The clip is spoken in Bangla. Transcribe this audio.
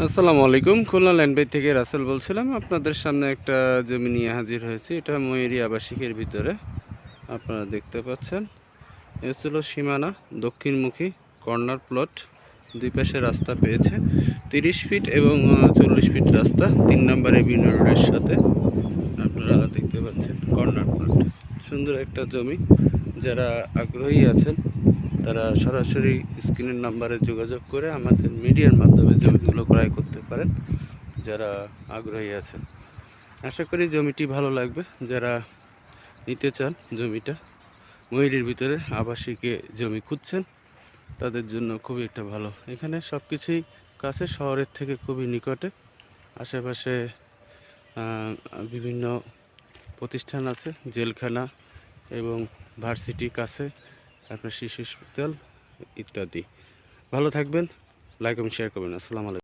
আসসালামু আলাইকুম। খুলনা ল্যান্ড বাই থেকে রাসেল বলছিলাম। আপনাদের সামনে একটা জমি নিয়ে হাজির হয়েছি। এটা ময়ূরী আবাসিকের ভিতরে আপনারা দেখতে পাচ্ছেন। এ ছিল সীমানা, দক্ষিণমুখী কর্নার প্লট। দুই পাশে রাস্তা পেয়েছে, 30 ফিট এবং 40 ফিট রাস্তা, 3 নম্বর এভিনিউ রোডের সাথে। আপনারা দেখতে পাচ্ছেন কর্নার প্লট, সুন্দর একটা জমি। যারা আগ্রহী আছেন তারা সরাসরি স্ক্রিনের নাম্বারে যোগাযোগ করে আমাদের মিডিয়ার মাধ্যমে জমিগুলো ক্রয় করতে পারেন, যারা আগ্রহী আছেন। আশা করি জমিটি ভালো লাগবে। যারা নিতে চান জমিটা, ময়ূরীর ভিতরে আবাসিকে জমি খুঁজছেন, তাদের জন্য খুবই একটা ভালো। এখানে সব কিছুই কাছে, শহরের থেকে খুবই নিকটে। আশেপাশে বিভিন্ন প্রতিষ্ঠান আছে, জেলখানা এবং ভার্সিটি কাছে, আপনার শিশু হাসপাতাল ইত্যাদি। ভালো থাকবেন, লাইক এবং শেয়ার করবেন। আসসালামু আলাইকুম।